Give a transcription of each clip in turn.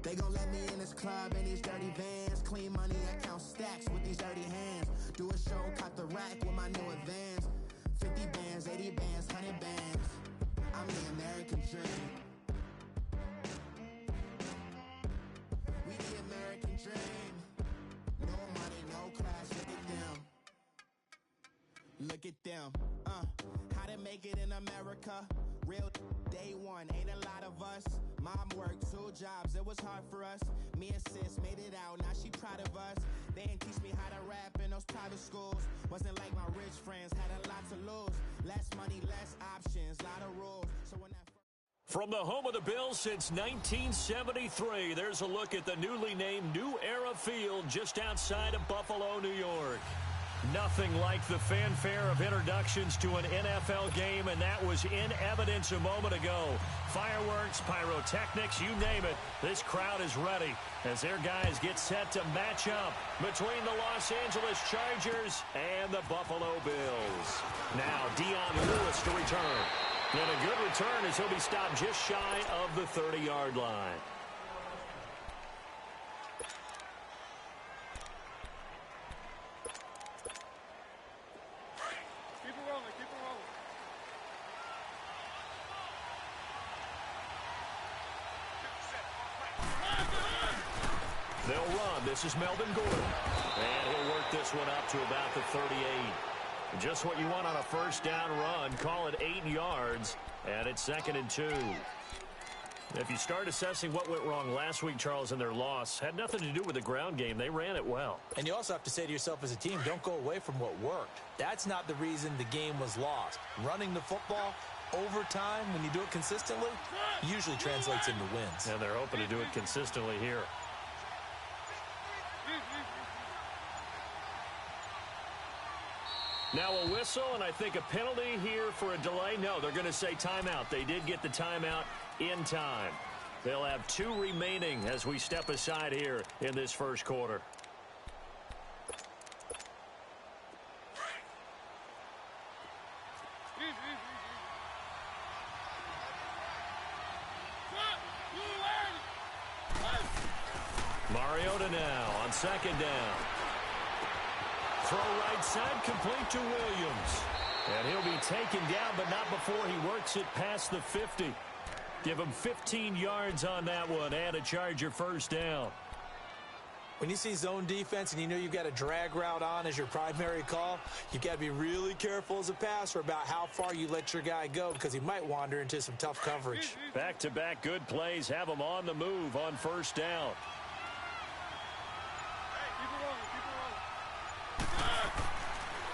They gon' let me in this club in these dirty vans. Clean money, I count stacks with these dirty hands. Do a show, caught the rack with my new advance. 50 bands, 80 bands, 100 bands. I'm the American dream. We the American dream. No money, no class, look at them. Look at them, how to make it in America. Real day one, ain't a lot of us. Mom worked 2 jobs, it was hard for us. Me and sis made it out, now she proud of us. They didn't teach me how to rap in those private schools. Wasn't like my rich friends, had a lot to lose. Less money, less options, lot of rules. So when that from the home of the Bills since 1973, there's a look at the newly named New Era Field just outside of Buffalo, New York. Nothing like the fanfare of introductions to an NFL game, and that was in evidence a moment ago. Fireworks, pyrotechnics, you name it. This crowd is ready as their guys get set to match up between the Los Angeles Chargers and the Buffalo Bills. Now, Dion Lewis to return. And a good return as he'll be stopped just shy of the 30-yard line. They'll run. This is Melvin Gordon. And he'll work this one up to about the 38. Just what you want on a first down run. Call it 8 yards. And it's 2nd and 2. If you start assessing what went wrong last week, Charles, in their loss, had nothing to do with the ground game. They ran it well. And you also have to say to yourself as a team, don't go away from what worked. That's not the reason the game was lost. Running the football over time, when you do it consistently, usually translates into wins. And they're hoping to do it consistently here. Now a whistle, and I think a penalty here for a delay. No, they're going to say timeout. They did get the timeout in time. They'll have 2 remaining as we step aside here in this first quarter. Mariota now on 2nd down. Throw right side, complete to Williams. And he'll be taken down, but not before he works it past the 50. Give him 15 yards on that one and a Charger first down. When you see zone defense and you know you've got a drag route on as your primary call, you've got to be really careful as a passer about how far you let your guy go because he might wander into some tough coverage. Back-to-back good plays have him on the move on first down.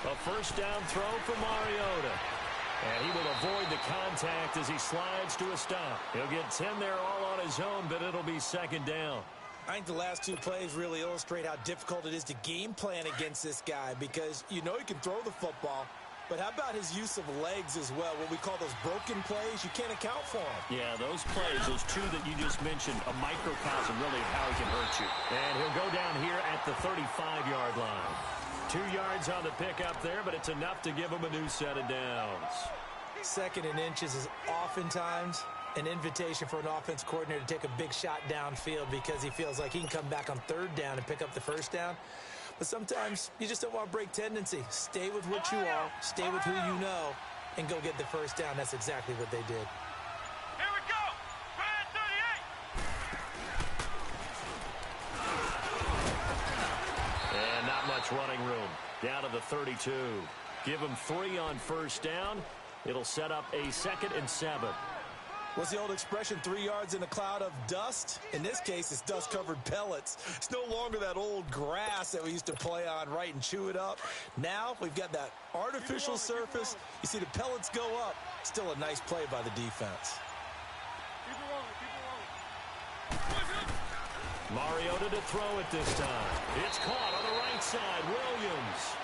A first down throw for Mariota. And he will avoid the contact as he slides to a stop. He'll get 10 there all on his own, but it'll be 2nd down. I think the last 2 plays really illustrate how difficult it is to game plan against this guy because you know he can throw the football, but how about his use of legs as well? What we call those broken plays, you can't account for them. Yeah, those plays, those 2 that you just mentioned, a microcosm really of how he can hurt you. And he'll go down here at the 35-yard line. 2 yards on the pickup there, but it's enough to give him a new set of downs. 2nd and inches is oftentimes an invitation for an offense coordinator to take a big shot downfield because he feels like he can come back on 3rd down and pick up the first down. But sometimes you just don't want to break tendency. Stay with what you are, stay with who you know, and go get the first down. That's exactly what they did. Here we go! Brad 38! And not much running room. Down to the 32. Give him 3 on first down. It'll set up a 2nd and 7. What's the old expression, 3 yards in a cloud of dust? In this case, it's dust-covered pellets. It's no longer that old grass that we used to play on, right, and chew it up. Now we've got that artificial surface. You see the pellets go up. Still a nice play by the defense. Mariota to throw it this time. It's caught on the right side. Williams.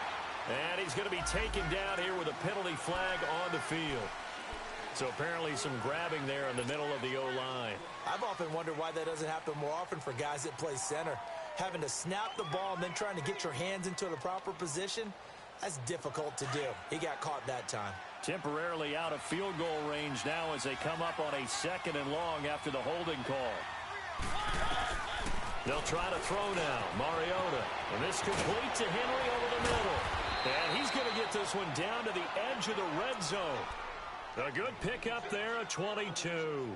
And he's going to be taken down here with a penalty flag on the field. So apparently some grabbing there in the middle of the O-line. I've often wondered why that doesn't happen more often for guys that play center. Having to snap the ball and then trying to get your hands into the proper position, that's difficult to do. He got caught that time. Temporarily out of field goal range now as they come up on a 2nd and long after the holding call. They'll try to throw now. Mariota. And this complete to Henry over the middle. And he's going to get this one down to the edge of the red zone. A good pickup there, a 22.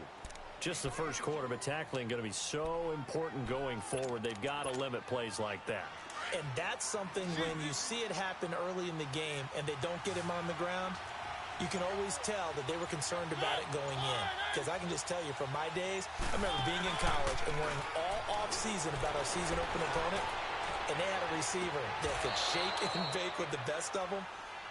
Just the first quarter, but tackling going to be so important going forward. They've got to limit plays like that. And that's something when you see it happen early in the game and they don't get him on the ground, you can always tell that they were concerned about it going in. Because I can just tell you from my days, I remember being in college and worrying all off-season about our season-open opponent, and they had a receiver that could shake and bake with the best of them.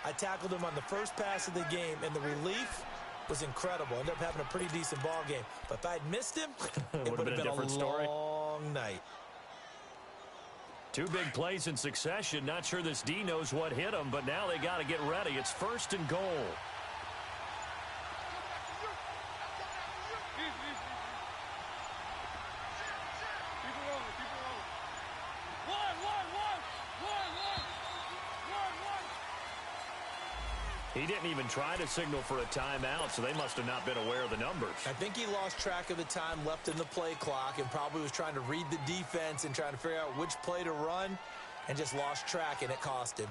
I tackled him on the first pass of the game, and the relief was incredible. Ended up having a pretty decent ball game. But if I'd missed him, it would have been a different long night. Two big plays in succession. Not sure this D knows what hit him, but now they got to get ready. It's 1st and goal. He didn't even try to signal for a timeout, so they must have not been aware of the numbers. I think he lost track of the time left in the play clock and probably was trying to read the defense and trying to figure out which play to run and just lost track, and it cost him.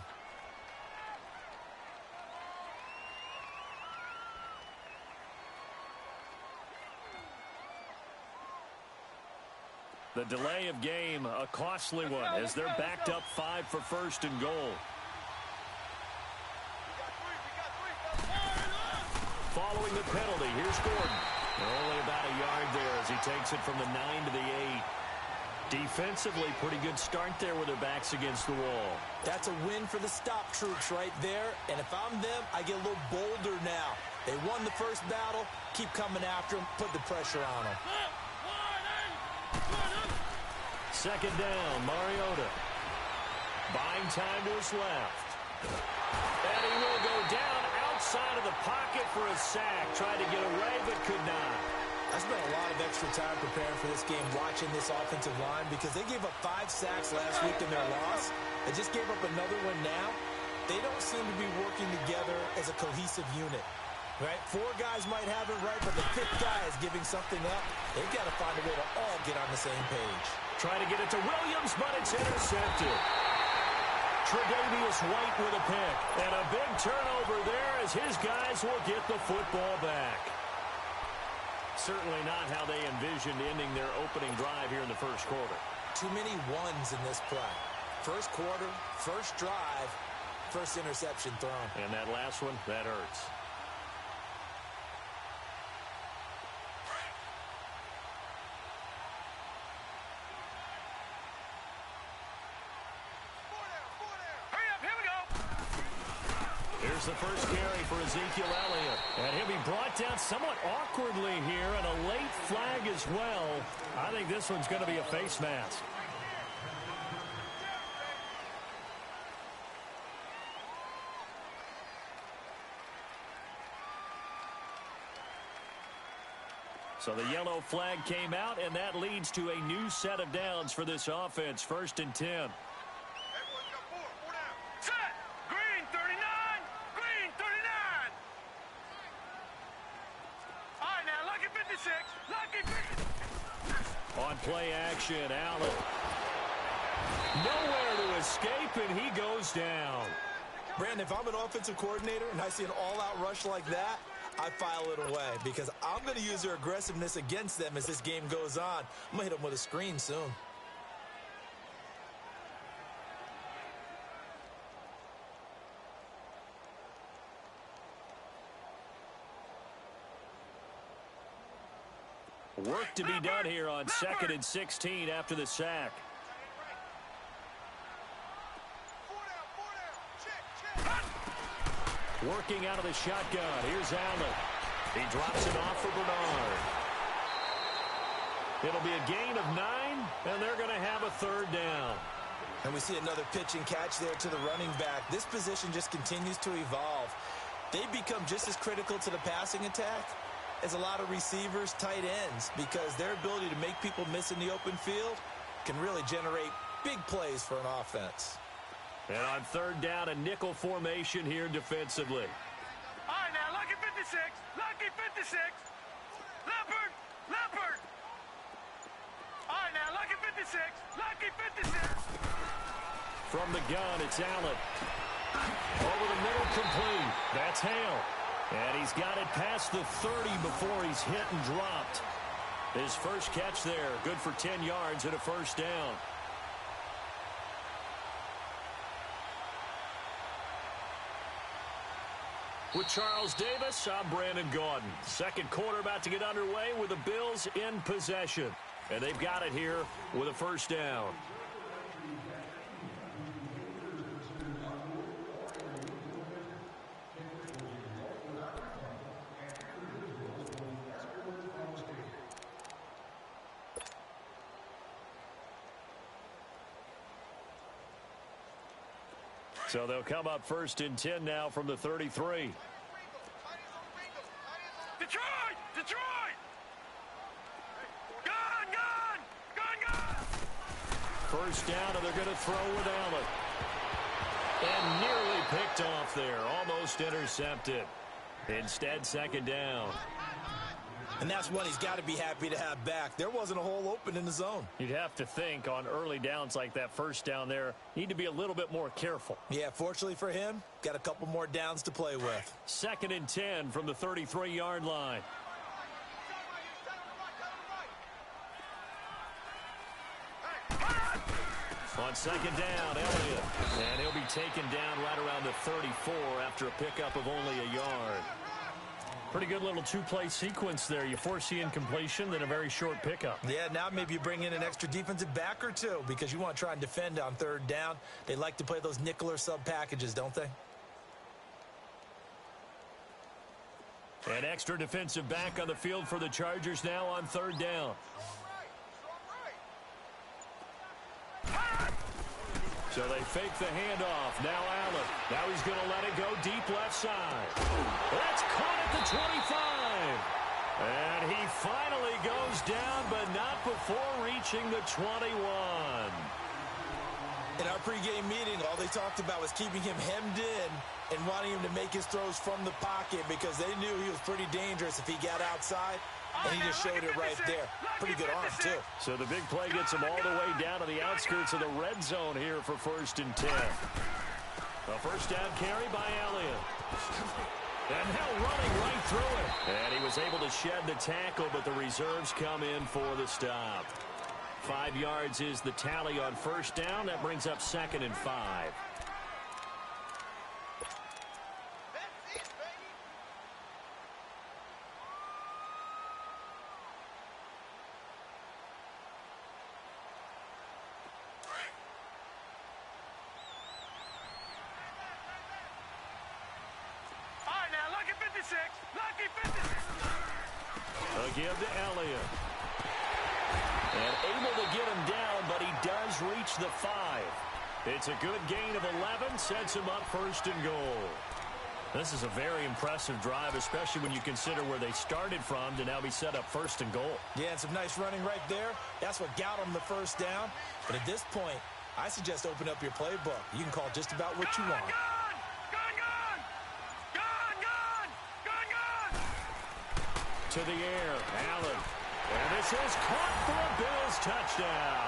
The delay of game, a costly one, as they're backed up 5 for 1st and goal. Following the penalty, here's Gordon. Only about a yard there as he takes it from the 9 to the 8. Defensively, pretty good start there with their backs against the wall. That's a win for the stop troops right there. And if I'm them, I get a little bolder now. They won the first battle. Keep coming after them. Put the pressure on them. 2nd down, Mariota. Buying time to his left. And he will go down outside of the pocket for a sack. Tried to get away, but could not. I spent a lot of extra time preparing for this game, watching this offensive line, because they gave up 5 sacks last week in their loss. They just gave up another one now. They don't seem to be working together as a cohesive unit. Right? 4 guys might have it right, but the 5th guy is giving something up. They've got to find a way to all get on the same page. Trying to get it to Williams, but it's intercepted. Tre'Davious White with a pick. And a big turnover there as his guys will get the football back. Certainly not how they envisioned ending their opening drive here in the first quarter. Too many ones in this play. First quarter, first drive, first interception thrown. And that last one, that hurts. Here's the first carry for Ezekiel Elliott. And he'll be brought down somewhat awkwardly here, and a late flag as well. I think this one's going to be a face mask. So the yellow flag came out, and that leads to a new set of downs for this offense. 1st and 10. On play action, Allen. Nowhere to escape, and he goes down. Brandon, if I'm an offensive coordinator and I see an all-out rush like that, I file it away because I'm going to use their aggressiveness against them as this game goes on. I'm going to hit them with a screen soon. Work to be done here on 2nd and 16 after the sack. Working out of the shotgun. Here's Allen. He drops it off for Bernard. It'll be a gain of 9, and they're going to have a 3rd down. And we see another pitch and catch there to the running back. This position just continues to evolve. They become just as critical to the passing attack as a lot of receivers, tight ends, because their ability to make people miss in the open field can really generate big plays for an offense. And on 3rd down, a nickel formation here defensively. All right, now, lucky 56. Lucky 56. Leopard. Leopard. All right, now, lucky 56. 56. Lucky 56. From the gun, it's Allen. Over the middle, complete. That's Hale. And he's got it past the 30 before he's hit and dropped. His first catch there, good for 10 yards and a first down. With Charles Davis, I'm Brandon Gaudin. Second quarter about to get underway with the Bills in possession. And they've got it here with a first down. So they'll come up first and 10 now from the 33. Detroit! Detroit! Gun! Gun! Gun! Gun! First down, and they're going to throw with Allen. And nearly picked off there. Almost intercepted. Instead, second down. And that's one he's got to be happy to have back. There wasn't a hole open in the zone. You'd have to think on early downs like that first down there, need to be a little bit more careful. Yeah, fortunately for him, got a couple more downs to play with. Second and 10 from the 33-yard line. On second down, Elliott. And he'll be taken down right around the 34 after a pickup of only a yard. Pretty good little two-play sequence there. You force the incompletion, then a very short pickup. Yeah, now maybe you bring in an extra defensive back or two because you want to try and defend on third down. They like to play those nickel or sub packages, don't they? An extra defensive back on the field for the Chargers now on third down. So they fake the handoff. Now Allen. Now he's going to let it go deep left side. That's caught at the 25. And he finally goes down, but not before reaching the 21. In our pregame meeting, all they talked about was keeping him hemmed in and wanting him to make his throws from the pocket because they knew he was pretty dangerous if he got outside. And he just showed it right there. Pretty good arm, too. So the big play gets him all the way down to the outskirts of the red zone here for first and 10. A first down carry by Elliott. And now running right through it. And he was able to shed the tackle, but the reserves come in for the stop. 5 yards is the tally on first down. That brings up second and 5. Lucky 56. A give to Elliott. And able to get him down, but he does reach the 5. It's a good gain of 11, sets him up first and goal. This is a very impressive drive, especially when you consider where they started from to now be set up first and goal. Yeah, and some nice running right there. That's what got him the first down. But at this point, I suggest open up your playbook. You can call just about what you want. To the air, Allen. And this is caught for a Bills touchdown.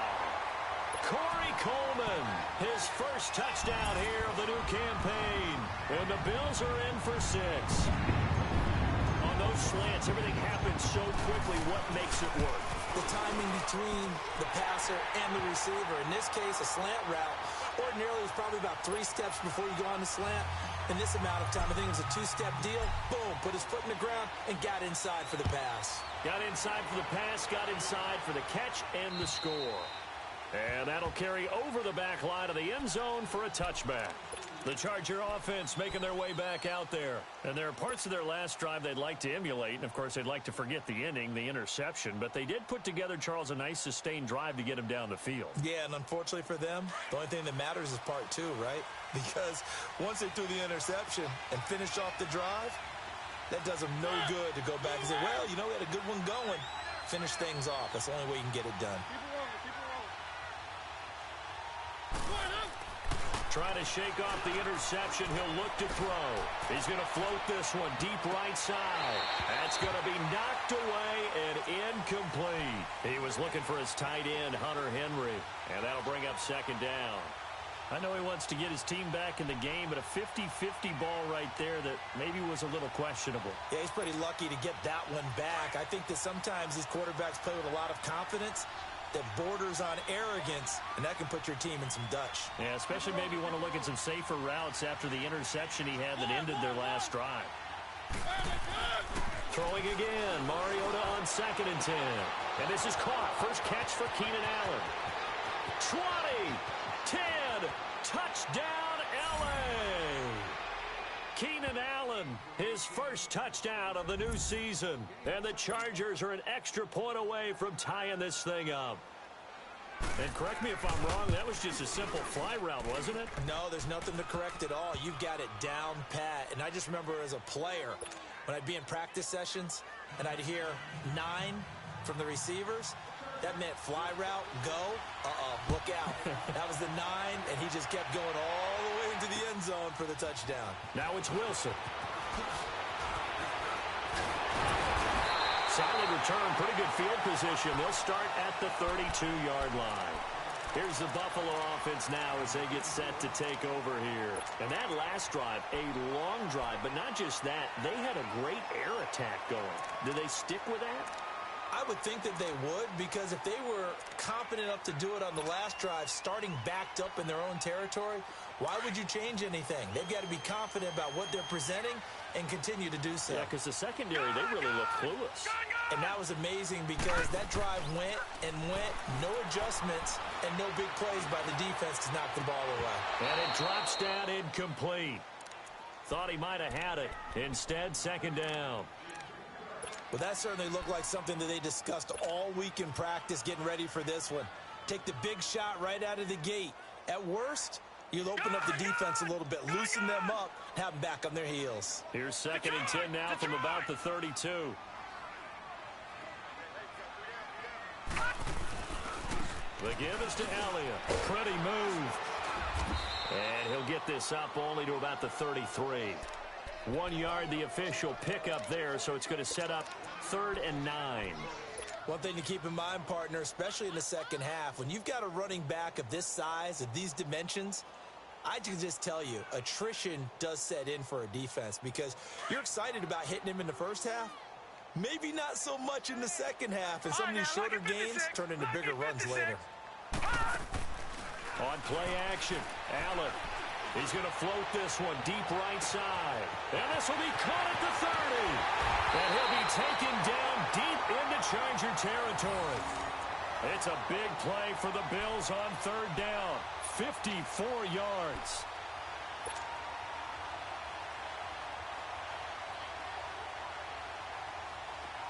Corey Coleman, his first touchdown here of the new campaign. And the Bills are in for 6. On those slants, everything happens so quickly. What makes it work? The timing between the passer and the receiver. In this case, a slant route. Ordinarily, it's probably about 3 steps before you go on the slant. In this amount of time, I think it was a 2-step deal. Boom, put his foot in the ground and got inside for the pass. Got inside for the pass, got inside for the catch and the score. And that'll carry over the back line of the end zone for a touchback. The Charger offense making their way back out there. And there are parts of their last drive they'd like to emulate. And, of course, they'd like to forget the inning, the interception. But they did put together, Charles, a nice sustained drive to get him down the field. Yeah, and unfortunately for them, the only thing that matters is part 2, right? Because once they threw the interception and finished off the drive, that does them no good to go back and say, well, you know, we had a good one going. Finish things off. That's the only way you can get it done. Trying to shake off the interception. He'll look to throw. He's going to float this one deep right side. That's going to be knocked away and incomplete. He was looking for his tight end, Hunter Henry, and that'll bring up second down. I know he wants to get his team back in the game, but a 50-50 ball right there that maybe was a little questionable. Yeah, he's pretty lucky to get that one back. I think that sometimes these quarterbacks play with a lot of confidence that borders on arrogance, and that can put your team in some Dutch. Yeah, especially maybe want to look at some safer routes after the interception he had that ended their last drive. Throwing again, Mariota on 2nd and 10. And this is caught. First catch for Keenan Allen. 20, 10, touchdown, L.A. Keenan Allen, his first touchdown of the new season. And the Chargers are an extra point away from tying this thing up. And correct me if I'm wrong, that was just a simple fly route, wasn't it? No, there's nothing to correct at all. You've got it down pat. And I just remember as a player, when I'd be in practice sessions and I'd hear 9 from the receivers, that meant fly route, go, look out. That was the 9, and he just kept going all the way into the end zone for the touchdown. Now it's Wilson. Solid return, pretty good field position. They'll start at the 32-yard line. Here's the Buffalo offense now as they get set to take over here. And that last drive, a long drive, but not just that. They had a great air attack going. Do they stick with that? I would think that they would, because if they were confident enough to do it on the last drive, starting backed up in their own territory, why would you change anything? They've got to be confident about what they're presenting and continue to do so. Yeah, because the secondary, they really look clueless. And that was amazing because that drive went and went, no adjustments, and no big plays by the defense to knock the ball away. And it drops down incomplete. Thought he might have had it. Instead, second down. Well, that certainly looked like something that they discussed all week in practice getting ready for this one. Take the big shot right out of the gate. At worst, you'll open up the defense a little bit, loosen them up, have them back on their heels. Here's 2nd and 10 now from about the 32. The give is to Elliott. Pretty move. And he'll get this up only to about the 33. 1 yard, the official pickup there, so it's going to set up 3rd and 9. One thing to keep in mind, partner, especially in the second half, when you've got a running back of this size, of these dimensions, I can just tell you, attrition does set in for a defense because you're excited about hitting him in the first half. Maybe not so much in the second half, and some of these shorter gains turn into bigger runs later. On play action, Allen. He's going to float this one deep right side. And this will be caught at the 30. And he'll be taken down deep into Charger territory. It's a big play for the Bills on 3rd down. 54 yards.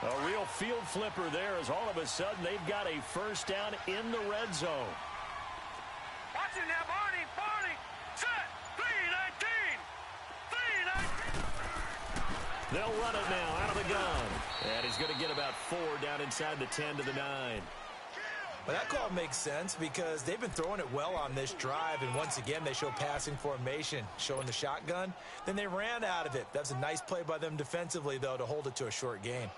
A real field flipper there as all of a sudden they've got a first down in the red zone. Watch it now, Barney. Barney. Set. 3-19. 3-19. They'll run it now out of the gun. And he's going to get about 4 down inside the 10 to the 9. Well, that call makes sense because they've been throwing it well on this drive, and once again they show passing formation, showing the shotgun. Then they ran out of it. That's a nice play by them defensively, though, to hold it to a short gain.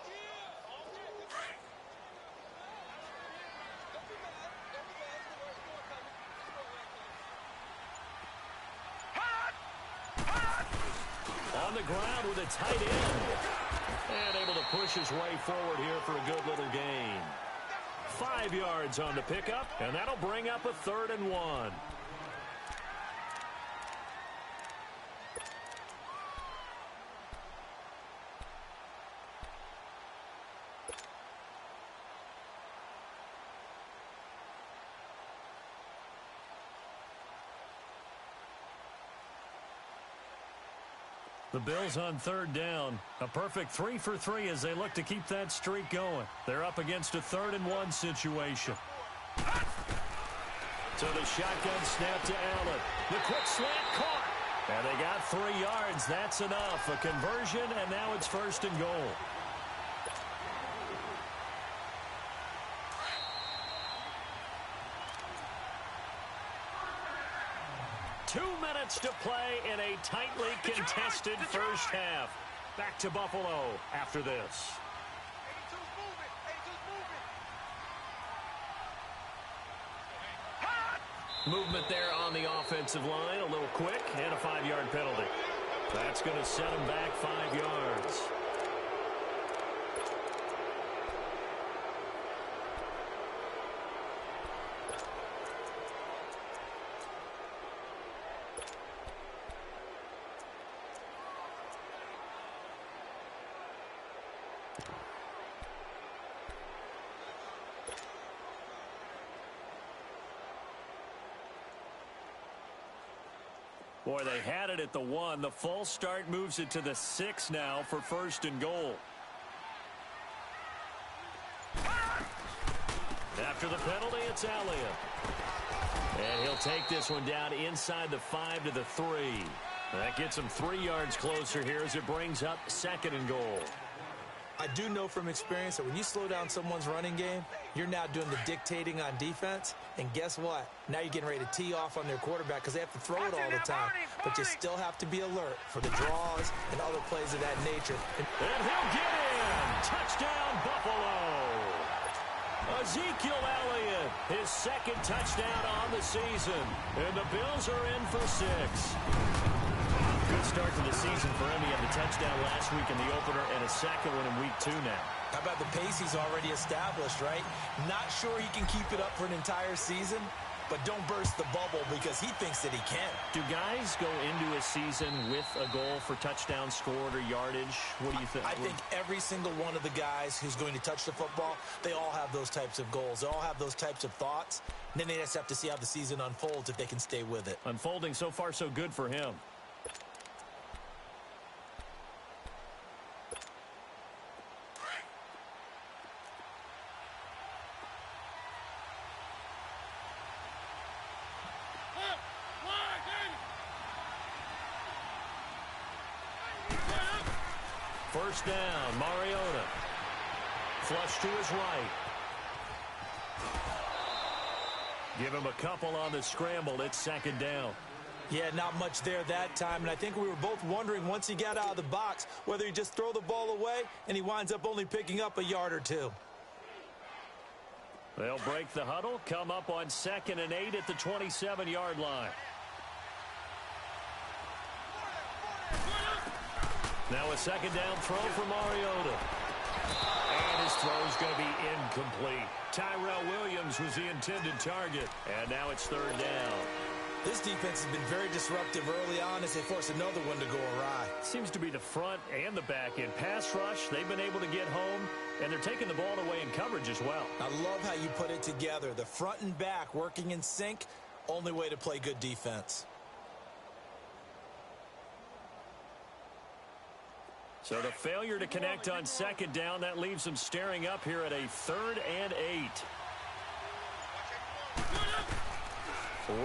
On the ground with a tight end. And able to push his way forward here for a good little gain. 5 yards on the pickup, and that'll bring up a 3rd and 1. The Bills on 3rd down. A perfect 3 for 3 as they look to keep that streak going. They're up against a 3rd and 1 situation. So the shotgun snap to Allen. The quick slant caught. And they got 3 yards. That's enough. A conversion, and now it's 1st and goal. minutes to play in a tightly contested first half. Back to Buffalo after this. Movement there on the offensive line, a little quick, and a 5-yard penalty. That's going to set him back 5 yards. Boy, they had it at the 1. The false start moves it to the 6 now for 1st and goal. After the penalty, it's Elliott. And he'll take this one down inside the 5 to the 3. That gets him 3 yards closer here as it brings up 2nd and goal. I do know from experience that when you slow down someone's running game, you're now doing the dictating on defense. And guess what? Now you're getting ready to tee off on their quarterback because they have to throw it all the time. But you still have to be alert for the draws and other plays of that nature. And he'll get in. Touchdown, Buffalo. Ezekiel Elliott, his 2nd touchdown on the season. And the Bills are in for 6. Good start to the season for him. He had the touchdown last week in the opener and a 2nd one in week 2 now. How about the pace he's already established, right? Not sure he can keep it up for an entire season, but don't burst the bubble because he thinks that he can. Do guys go into a season with a goal for touchdowns scored or yardage? What do you think? I think every single one of the guys who's going to touch the football, they all have those types of goals. They all have those types of thoughts. And then they just have to see how the season unfolds if they can stay with it. Unfolding so far so good for him. First down, Mariota. Flush to his right. Give him a couple on the scramble. It's 2nd down. Yeah, not much there that time. And I think we were both wondering once he got out of the box whether he just throw the ball away and he winds up only picking up a yard or 2. They'll break the huddle, come up on 2nd and 8 at the 27-yard line. Now a 2nd down throw for Mariota. And his throw's going to be incomplete. Tyrell Williams was the intended target. And now it's 3rd down. This defense has been very disruptive early on as they force another one to go awry. Seems to be the front and the back end. Pass rush, they've been able to get home, and they're taking the ball away in coverage as well. I love how you put it together. The front and back working in sync, only way to play good defense. So the failure to connect on 2nd down, that leaves them staring up here at a 3rd and 8.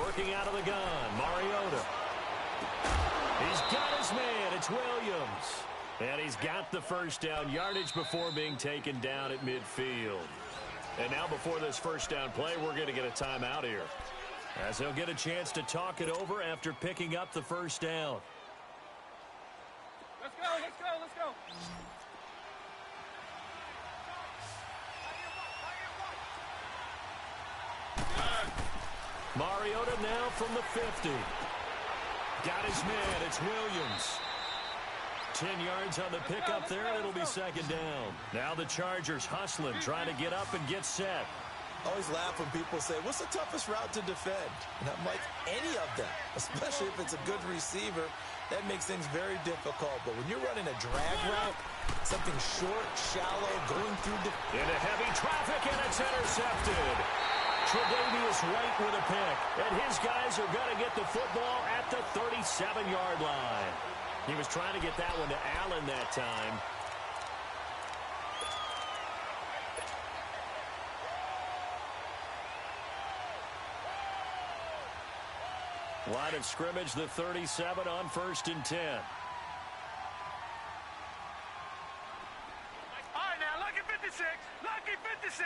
Working out of the gun, Mariota. He's got his man, it's Williams. And he's got the 1st down, yardage before being taken down at midfield. And now before this 1st down play, we're going to get a timeout here, as they'll get a chance to talk it over after picking up the 1st down. Let's go, let's go, let's go. Mariota now from the 50. Got his man, it's Williams. 10 yards on the pickup there, it'll be 2nd down. Now the Chargers hustling, trying to get up and get set. I always laugh when people say, what's the toughest route to defend? And I'm like, any of them, especially if it's a good receiver. That makes things very difficult. But when you're running a drag route, something short, shallow, going through the... Into heavy traffic, and it's intercepted. Tre'Davious White with a pick. And his guys are going to get the football at the 37-yard line. He was trying to get that one to Allen that time. Line of scrimmage, the 37 on 1st and 10. All right, now, lucky 56. Lucky 56.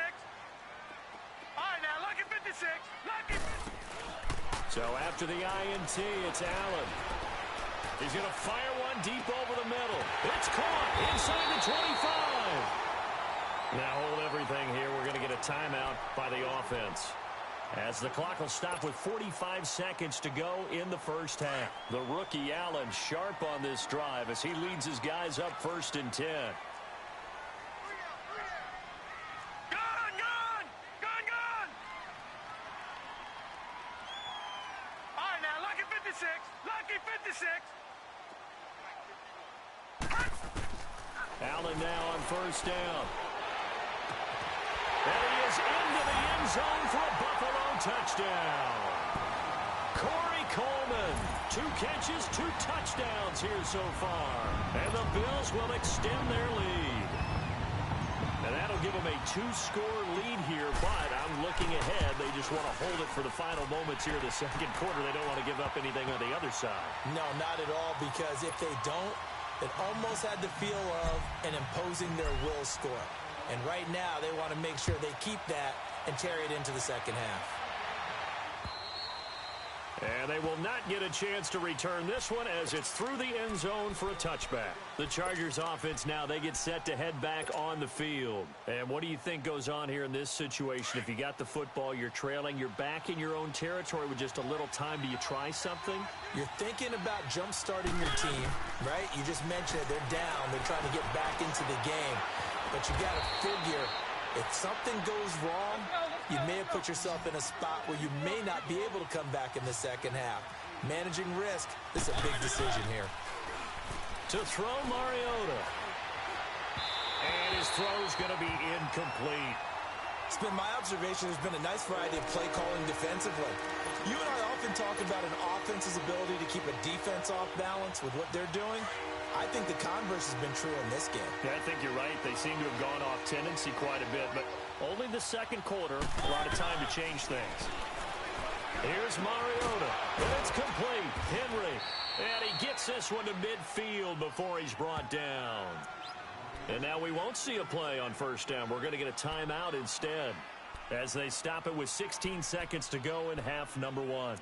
All right, now, lucky 56. Lucky 56. So after the INT, it's Allen. He's going to fire one deep over the middle. It's caught inside the 25. Now hold everything here. We're going to get a timeout by the offense, as the clock will stop with 45 seconds to go in the first half. The rookie Allen sharp on this drive as he leads his guys up 1st and 10. Lucky 56. Allen now on 1st down. And he is into the end zone for a Buffalo touchdown. Corey Coleman, 2 catches, 2 touchdowns here so far. And the Bills will extend their lead. And that'll give them a 2-score lead here, but I'm looking ahead. They just want to hold it for the final moments here in the second quarter. They don't want to give up anything on the other side. No, not at all, because if they don't, it almost had the feel of an imposing their will score. And right now, they want to make sure they keep that and carry it into the second half. And they will not get a chance to return this one as it's through the end zone for a touchback. The Chargers offense now, they get set to head back on the field. And what do you think goes on here in this situation? If you got the football, you're trailing, you're back in your own territory with just a little time. Do you try something? You're thinking about jump-starting your team, right? You just mentioned it. They're down. They're trying to get back into the game. But you got to figure, if something goes wrong, you may have put yourself in a spot where you may not be able to come back in the second half. Managing risk, this is a big decision here. To throw, Mariota. And his throw's going to be incomplete. It's been my observation there's been a nice variety of play calling defensively. You and I often talk about an offense's ability to keep a defense off balance with what they're doing. I think the converse has been true in this game. Yeah, I think you're right. They seem to have gone off tendency quite a bit, but only the second quarter, a lot of time to change things. Here's Mariota, and it's complete. Henry, and he gets this one to midfield before he's brought down. And now we won't see a play on 1st down. We're going to get a timeout instead as they stop it with 16 seconds to go in half number 1.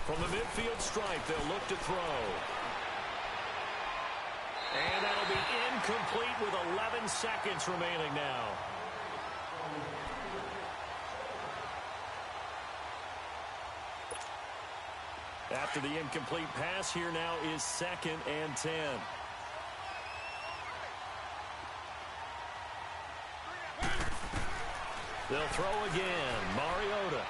From the midfield stripe, they'll look to throw. And that'll be incomplete with 11 seconds remaining now. After the incomplete pass, here now is 2nd and 10. They'll throw again. Mariota.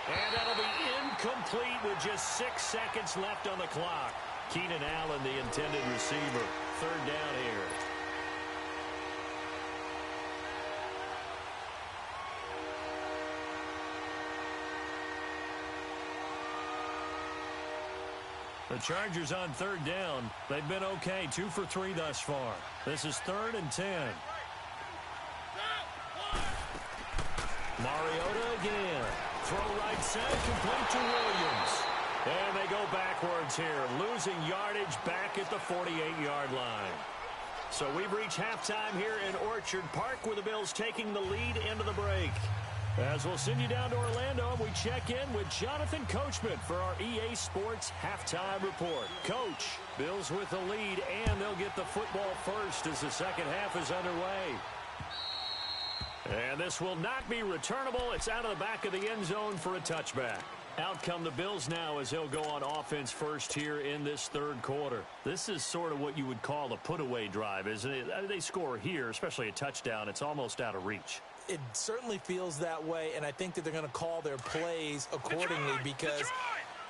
And that'll be incomplete with just 6 seconds left on the clock. Keenan Allen, the intended receiver. 3rd down here. The Chargers on 3rd down. They've been okay, 2 for 3 thus far. This is 3rd and 10. Mariota again. Throw right side, complete to Williams. And they go backwards here, losing yardage back at the 48-yard line. So we've reached halftime here in Orchard Park with the Bills taking the lead into the break. As we'll send you down to Orlando, and we check in with Jonathan Coachman for our EA Sports Halftime Report. Coach, Bills with the lead, and they'll get the football first as the second half is underway. And this will not be returnable. It's out of the back of the end zone for a touchback. Out come the Bills now as they'll go on offense first here in this 3rd quarter. This is sort of what you would call a put-away drive, isn't it? They score here, especially a touchdown. It's almost out of reach. It certainly feels that way, and I think that they're going to call their plays accordingly because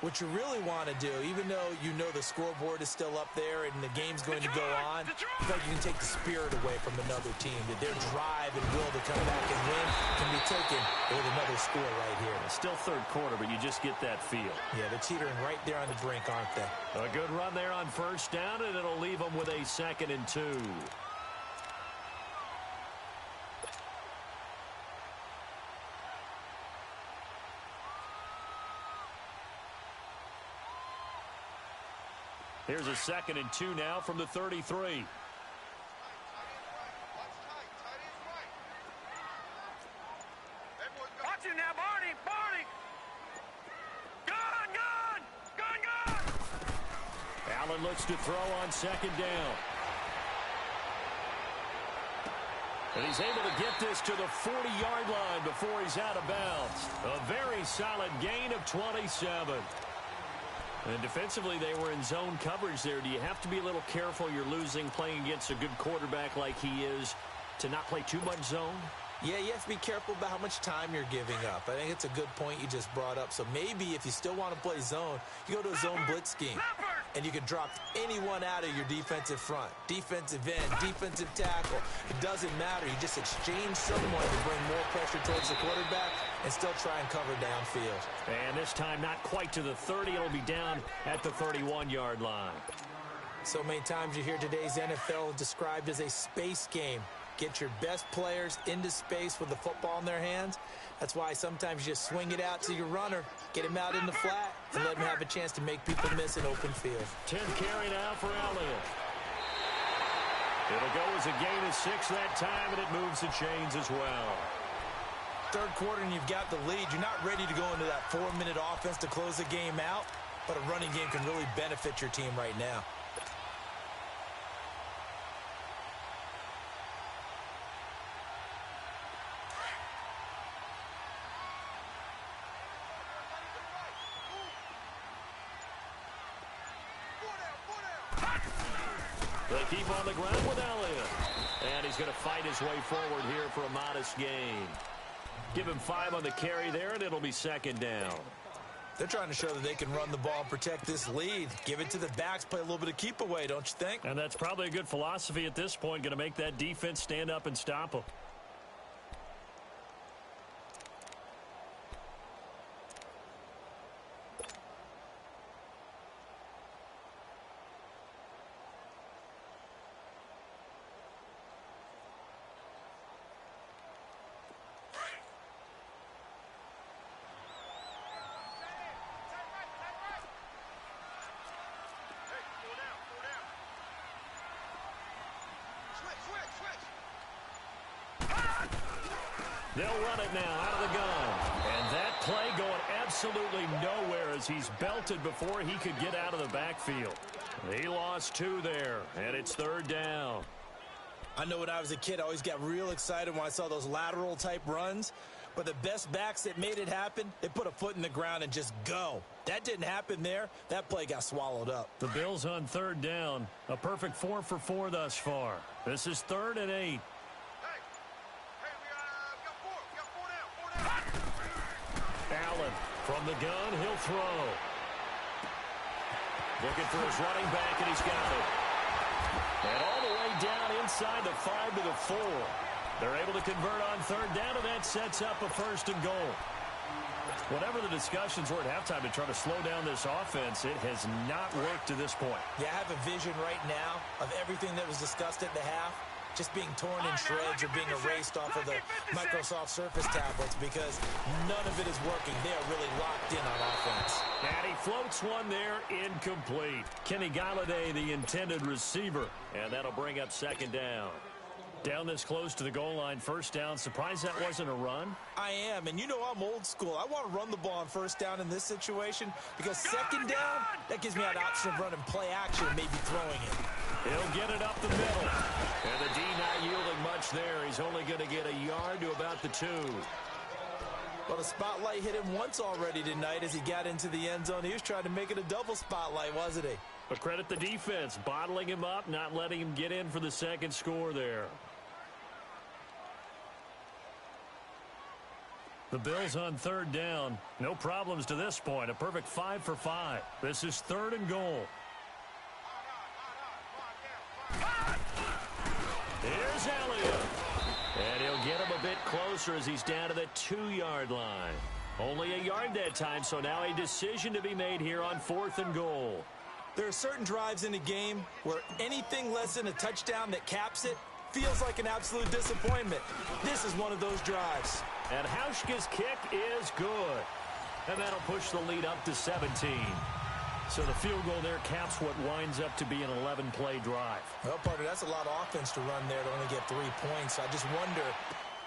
what you really want to do, even though you know the scoreboard is still up there and the game's going to go on, I think you can take the spirit away from another team, that their drive and will to come back and win can be taken with another score right here. It's still 3rd quarter, but you just get that feel. Yeah, they're teetering right there on the brink, aren't they? A good run there on 1st down, and it'll leave them with a 2nd and 2. Here's a 2nd and 2 now from the 33. Watch it now, Barney! Barney! Gun! Allen looks to throw on 2nd down. And he's able to get this to the 40-yard line before he's out of bounds. A very solid gain of 27. And defensively, they were in zone coverage there. Do you have to be a little careful? You're losing playing against a good quarterback like he is to not play too much zone? Yeah, you have to be careful about how much time you're giving up. I think it's a good point you just brought up. So maybe if you still want to play zone, you go to a zone blitz scheme. And you can drop anyone out of your defensive front. Defensive end, defensive tackle. It doesn't matter. You just exchange someone to bring more pressure towards the quarterback and still try and cover downfield. And this time not quite to the 30. It'll be down at the 31-yard line. So many times you hear today's NFL described as a space game. Get your best players into space with the football in their hands. That's why sometimes you just swing it out to your runner, get him out in the flat, and let him have a chance to make people miss an open field. 10th carry now for Elliott. It'll go as a gain of 6 that time, and it moves the chains as well. Third quarter, and you've got the lead. You're not ready to go into that 4-minute offense to close the game out, but a running game can really benefit your team right now. They keep on the ground with Elliott. And he's going to fight his way forward here for a modest gain. Give him 5 on the carry there, and it'll be 2nd down. They're trying to show that they can run the ball and protect this lead. Give it to the backs, play a little bit of keep away, don't you think? And that's probably a good philosophy at this point, going to make that defense stand up and stop them. They'll run it now out of the gun. And that play going absolutely nowhere as he's belted before he could get out of the backfield. He lost 2 there, and it's 3rd down. I know when I was a kid, I always got real excited when I saw those lateral-type runs. But the best backs that made it happen, they put a foot in the ground and just go. That didn't happen there. That play got swallowed up. The Bills on 3rd down. A perfect 4 for 4 thus far. This is 3rd and 8. Allen from the gun, he'll throw. Looking for his running back, and he's got it. And all the way down inside the 5 to the 4. They're able to convert on 3rd down, and that sets up a 1st and goal. Whatever the discussions were at halftime to try to slow down this offense, it has not worked to this point. Yeah, I have a vision right now of everything that was discussed at the half just being torn in shreds or being erased off of the Microsoft Surface tablets because none of it is working. They are really locked in on offense. And he floats one there, incomplete. Kenny Galladay, the intended receiver, and that'll bring up 2nd down. Down this close to the goal line, 1st down. Surprised that wasn't a run? I am, and you know I'm old school. I want to run the ball on 1st down in this situation because 2nd down, that gives me an option of running play action and maybe throwing it. He'll get it up the middle. And the D not yielding much there. He's only going to get a yard to about the 2. Well, the spotlight hit him once already tonight as he got into the end zone. He was trying to make it a double spotlight, wasn't he? But credit the defense, bottling him up, not letting him get in for the 2nd score there. The Bills on 3rd down. No problems to this point. A perfect 5 for 5. This is 3rd and goal. Here's Elliott. And he'll get him a bit closer as he's down to the 2-yard line. Only a yard that time, so now a decision to be made here on 4th and goal. There are certain drives in a game where anything less than a touchdown that caps it feels like an absolute disappointment. This is one of those drives. And Hauschka's kick is good. And that'll push the lead up to 17. So the field goal there caps what winds up to be an 11-play drive. Well, partner, that's a lot of offense to run there to only get 3 points. I just wonder,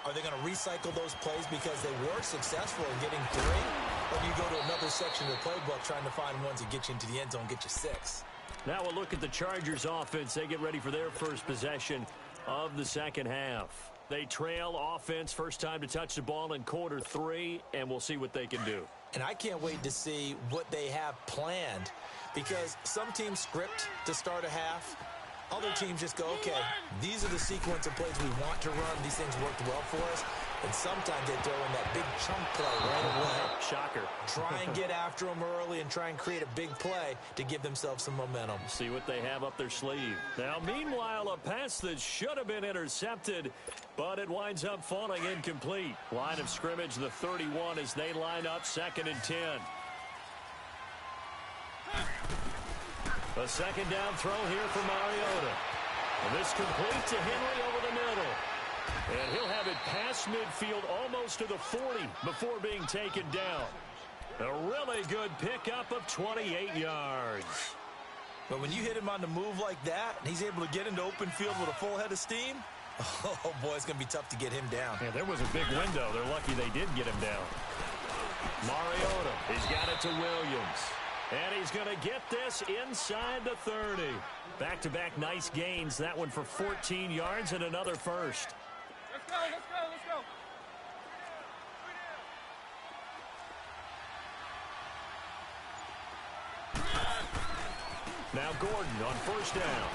are they going to recycle those plays because they were successful in getting 3? Or do you go to another section of the playbook trying to find ones that get you into the end zone, get you 6? Now we'll look at the Chargers offense. They get ready for their first possession of the second half. They trail offense, first time to touch the ball in quarter 3, and we'll see what they can do. And I can't wait to see what they have planned, because some teams script to start a half. Other teams just go, okay, these are the sequence of plays we want to run. These things worked well for us. And sometimes they throw in that big chunk play right away. Shocker. Try and get after them early and try and create a big play to give themselves some momentum. See what they have up their sleeve. Now, meanwhile, a pass that should have been intercepted, but it winds up falling incomplete. Line of scrimmage, the 31, as they line up 2nd and 10. A second down throw here for Mariota. And this complete to Henry over the middle. And he'll have it past midfield almost to the 40 before being taken down. A really good pickup of 28 yards. But when you hit him on the move like that, and he's able to get into open field with a full head of steam, oh boy, it's going to be tough to get him down. Yeah, there was a big window. They're lucky they did get him down. Mariota, he's got it to Williams. And he's going to get this inside the 30. Back-to-back nice gains. That one for 14 yards and another first. Let's go, let's go, let's go. Now Gordon on first down.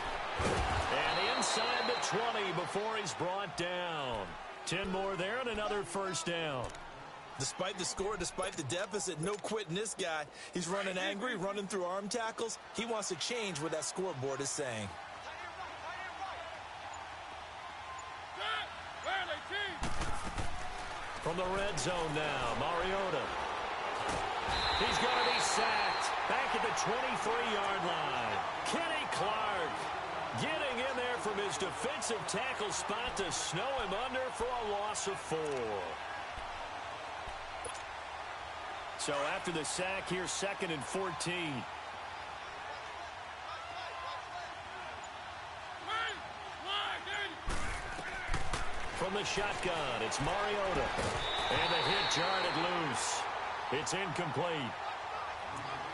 And inside the 20 before he's brought down. 10 more there and another first down. Despite the score, despite the deficit, no quitting this guy. He's running angry, running through arm tackles. He wants to change what that scoreboard is saying. From the red zone now, Mariota. He's going to be sacked back at the 23-yard line. Kenny Clark getting in there from his defensive tackle spot to snow him under for a loss of 4. So after the sack here, 2nd and 14. From the shotgun, it's Mariota. And the hit jarred it loose. It's incomplete.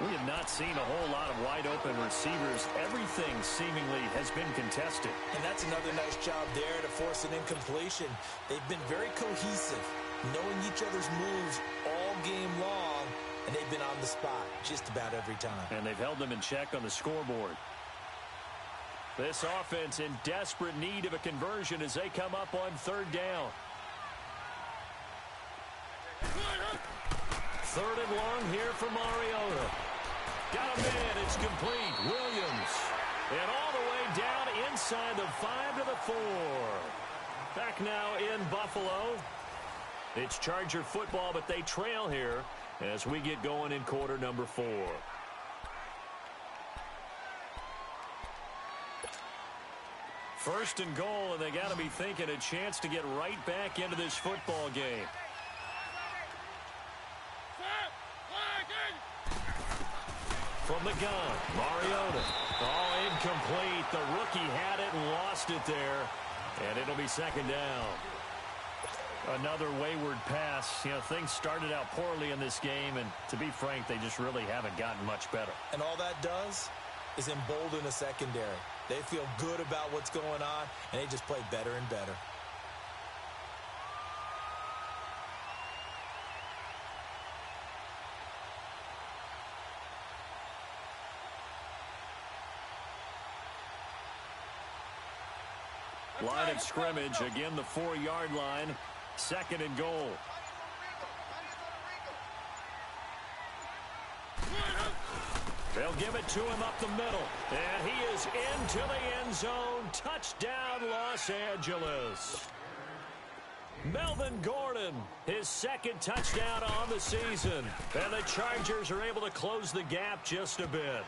We have not seen a whole lot of wide-open receivers. Everything seemingly has been contested. And that's another nice job there to force an incompletion. They've been very cohesive, knowing each other's moves all game long, and they've been on the spot just about every time. And they've held them in check on the scoreboard. This offense in desperate need of a conversion as they come up on 3rd down. 3rd and long here for Mariota. Got a man, it's complete. Williams. And all the way down inside the 5 to the 4. Back now in Buffalo. It's Charger football, but they trail here as we get going in quarter number 4. First and goal, and they got to be thinking a chance to get right back into this football game. From the gun, Mariota. Oh, incomplete. The rookie had it and lost it there. And it'll be 2nd down. Another wayward pass. You know, things started out poorly in this game, and to be frank, they just really haven't gotten much better. And all that does is embolden the secondary. They feel good about what's going on, and they just play better and better. Line of scrimmage, again the 4-yard line, 2nd and goal. They'll give it to him up the middle, and he is into the end zone. Touchdown, Los Angeles. Melvin Gordon, his 2nd touchdown on the season, and the Chargers are able to close the gap just a bit.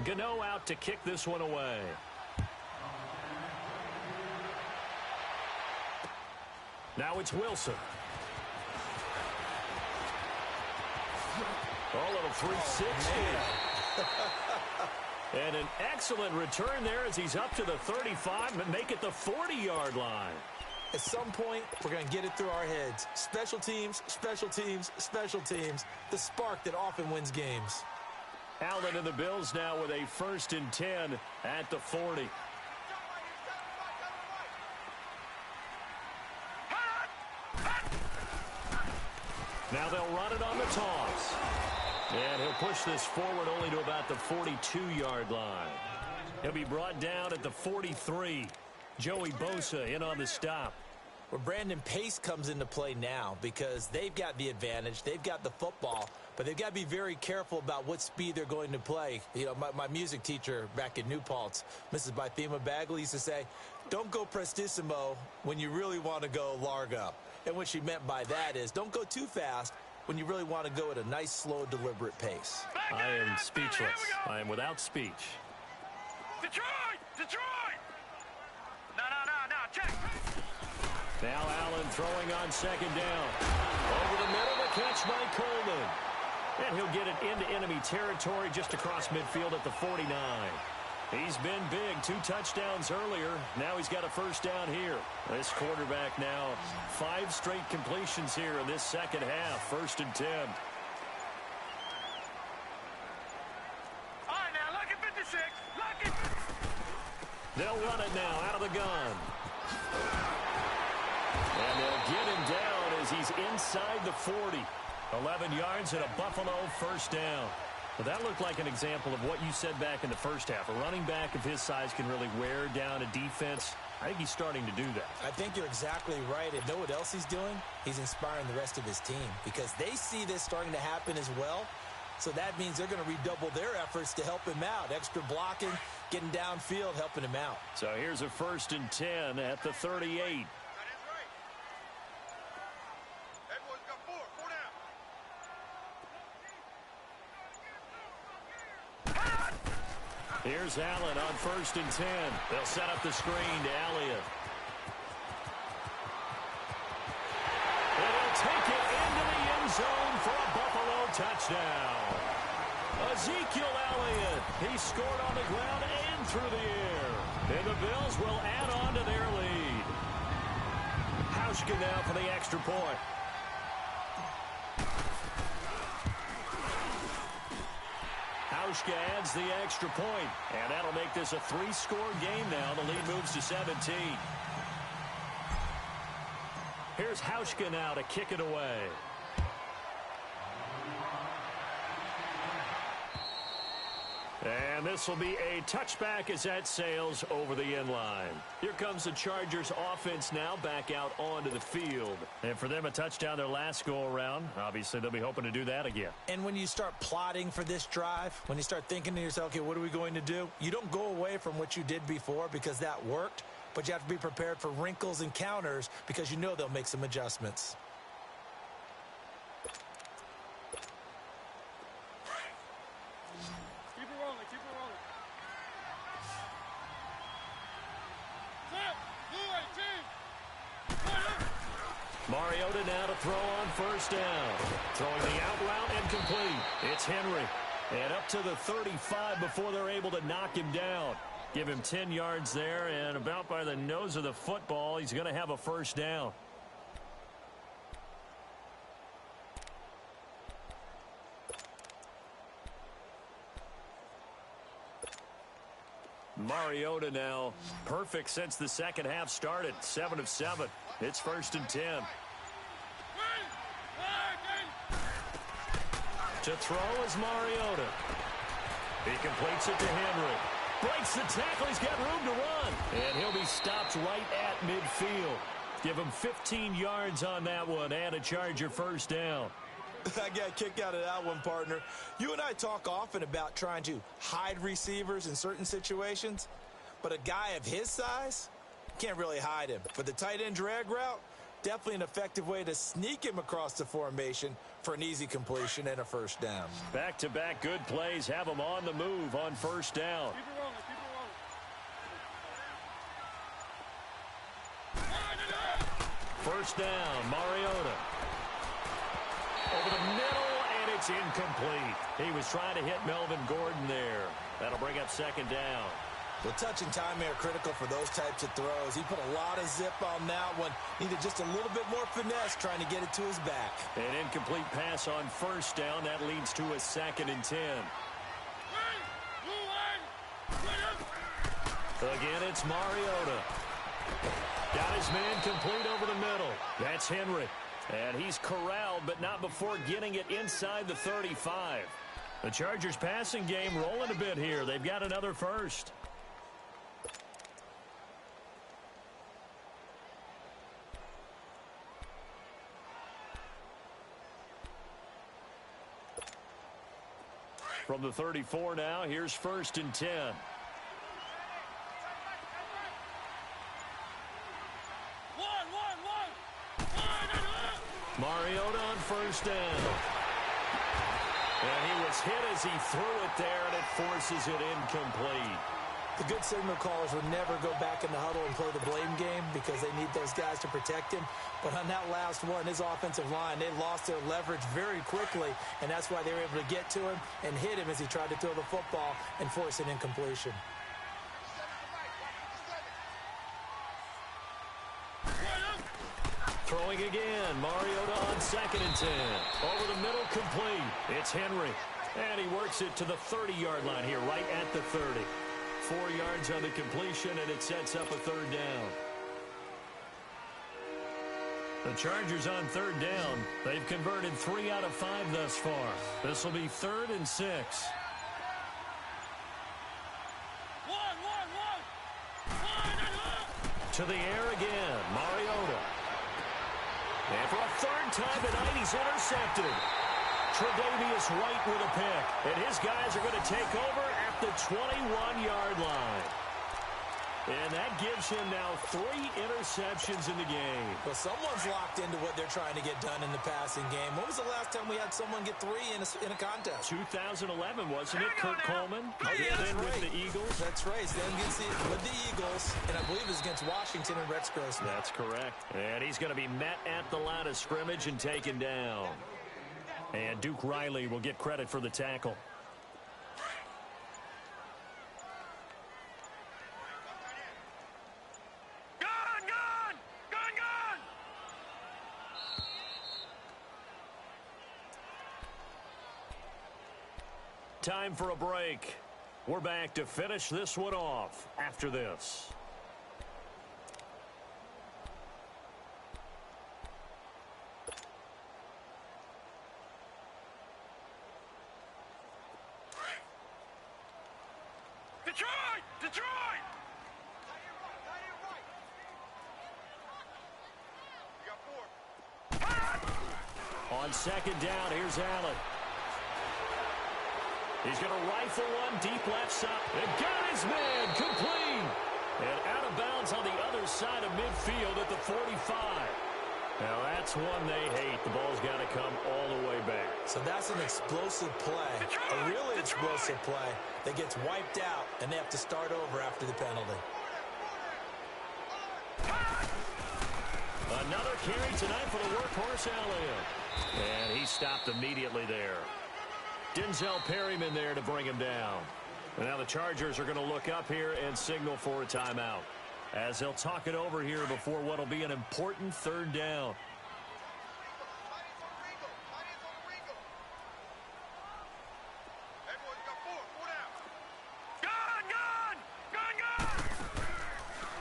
Gano out to kick this one away. Now it's Wilson. Oh, little 360. And an excellent return there as he's up to the 35, but make it the 40-yard line. At some point, we're going to get it through our heads. Special teams, special teams, special teams. The spark that often wins games. Allen and the Bills now with a 1st and 10 at the 40. Now they'll run it on the toss. And he'll push this forward only to about the 42-yard line. He'll be brought down at the 43. Joey Bosa in on the stop. Well, Brandon, pace comes into play now because they've got the advantage. They've got the football, but they've got to be very careful about what speed they're going to play. You know, my music teacher back in New Paltz, Mrs. Bythema Bagley, used to say, don't go prestissimo when you really want to go largo. And what she meant by that is don't go too fast when you really want to go at a nice, slow, deliberate pace. I am speechless. I am without speech. Detroit! Detroit! No, check. Now Allen throwing on 2nd down. Over the middle, the catch by Coleman. And he'll get it into enemy territory just across midfield at the 49. He's been big, 2 touchdowns earlier. Now he's got a 1st down here. This quarterback now 5 straight completions here in this second half. 1st and 10. All right, now, look at 56. Look at... They'll run it now out of the gun. And they'll get him down as he's inside the 40. 11 yards and a Buffalo 1st down. Well, that looked like an example of what you said back in the first half. A running back of his size can really wear down a defense. I think he's starting to do that. I think you're exactly right. And know what else he's doing? He's inspiring the rest of his team because they see this starting to happen as well. So that means they're going to redouble their efforts to help him out. Extra blocking, getting downfield, helping him out. So here's a 1st and 10 at the 38. Here's Allen on 1st and 10. They'll set up the screen to Elliott. And he'll take it into the end zone for a Buffalo touchdown. Ezekiel Elliott. He scored on the ground and through the air. And the Bills will add on to their lead. Hauschka now for the extra point. Hauschka adds the extra point, and that'll make this a 3-score game now. The lead moves to 17. Here's Hauschka now to kick it away. And this will be a touchback as that sails over the end line. Here comes the Chargers offense now back out onto the field. And for them, a touchdown their last go-around. Obviously, they'll be hoping to do that again. And when you start plotting for this drive, when you start thinking to yourself, okay, what are we going to do? You don't go away from what you did before because that worked, but you have to be prepared for wrinkles and counters because you know they'll make some adjustments. Mariota now to throw on 1st down. Throwing the out route and complete. It's Henry. And up to the 35 before they're able to knock him down. Give him 10 yards there, and about by the nose of the football, he's going to have a 1st down. Mariota now perfect since the second half started. 7 of 7. It's 1st and 10. To throw is Mariota. He completes it to Henry. Breaks the tackle. He's got room to run. And he'll be stopped right at midfield. Give him 15 yards on that one and a Charger 1st down. I got a kick out of that one, partner. You and I talk often about trying to hide receivers in certain situations, but a guy of his size can't really hide him. For the tight end drag route, Definitely an effective way to sneak him across the formation for an easy completion and a first down. Back-to-back good plays have him on the move on first down. Keep it rolling, keep it rolling. First down, Mariota. Over the middle, and it's incomplete. He was trying to hit Melvin Gordon there. That'll bring up second down. The touch and time are critical for those types of throws. He put a lot of zip on that one. Needed just a little bit more finesse trying to get it to his back. An incomplete pass on first down. That leads to a 2nd and 10. Again, it's Mariota. Got his man complete over the middle. That's Henry. And he's corralled, but not before getting it inside the 35. The Chargers passing game rolling a bit here. They've got another first. From the 34 now, here's 1st and 10. Mariota on first down. And he was hit as he threw it there, and it forces it incomplete. The good signal callers would never go back in the huddle and play the blame game because they need those guys to protect him. But on that last one, his offensive line, they lost their leverage very quickly, and that's why they were able to get to him and hit him as he tried to throw the football and force an incompletion. Throwing again, Mariota on 2nd and 10. Over the middle, complete. It's Henry. And he works it to the 30-yard line here, right at the 30. 4 yards on the completion, and it sets up a 3rd down. The Chargers on 3rd down. They've converted 3 out of 5 thus far. This will be 3rd and 6. To the air again, Mariota. And for a 3rd time tonight, he's intercepted. Tre'Davious White with a pick. And his guys are going to take over at the 21-yard line. And that gives him now 3 interceptions in the game. Well, someone's locked into what they're trying to get done in the passing game. When was the last time we had someone get 3 in a contest? 2011, wasn't it? Kurt Coleman? Oh, yeah, that's then right. With the Eagles. That's right. Then with the Eagles, and I believe it was against Washington and Rex Grossman. That's correct. And he's going to be met at the line of scrimmage and taken down. And Duke Riley will get credit for the tackle. Time for a break. We're back to finish this one off after this. Detroit! Detroit! You got 4. On 2nd down, here's Allen. He's going to rifle one deep left side. And got his man complete. And out of bounds on the other side of midfield at the 45. Now that's one they hate. The ball's got to come all the way back. So that's an explosive play, a really explosive play that gets wiped out, and they have to start over after the penalty. Another carry tonight for the workhorse Elliott. And he stopped immediately there. Denzel Perryman there to bring him down. And now the Chargers are going to look up here and signal for a timeout, as they'll talk it over here before what will be an important 3rd down.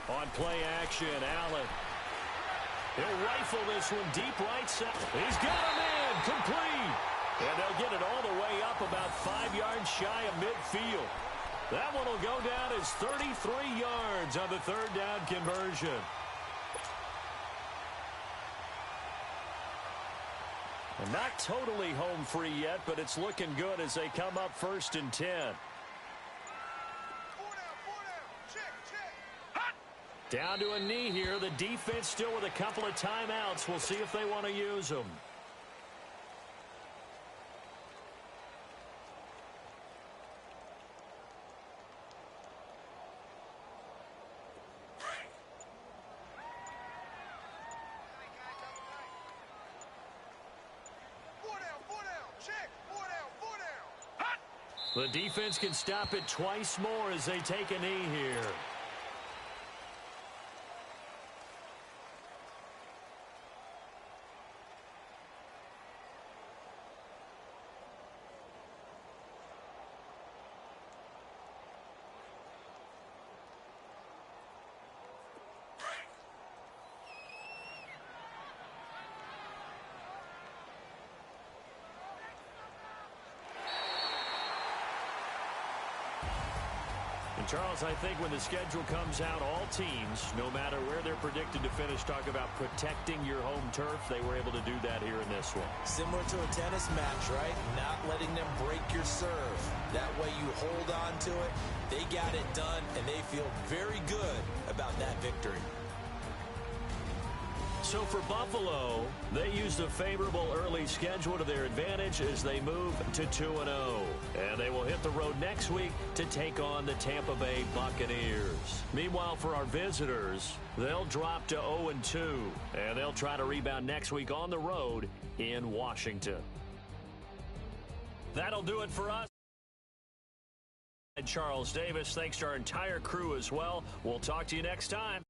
On play action, Allen. He'll rifle this one deep right side. He's got a man complete. And they'll get it all the way up about 5 yards shy of midfield. That one will go down as 33 yards on the 3rd down conversion. And not totally home free yet, but it's looking good as they come up 1st and 10. Down to a knee here. The defense still with a couple of timeouts. We'll see if they want to use them. The defense can stop it twice more as they take a knee here. And Charles, I think when the schedule comes out, all teams, no matter where they're predicted to finish, talk about protecting your home turf. They were able to do that here in this one. Similar to a tennis match, right? Not letting them break your serve. That way you hold on to it. They got it done, and they feel very good about that victory. So for Buffalo, they used a favorable early schedule to their advantage as they move to 2-0. And they will hit the road next week to take on the Tampa Bay Buccaneers. Meanwhile, for our visitors, they'll drop to 0-2. And they'll try to rebound next week on the road in Washington. That'll do it for us. Charles Davis, thanks to our entire crew as well. We'll talk to you next time.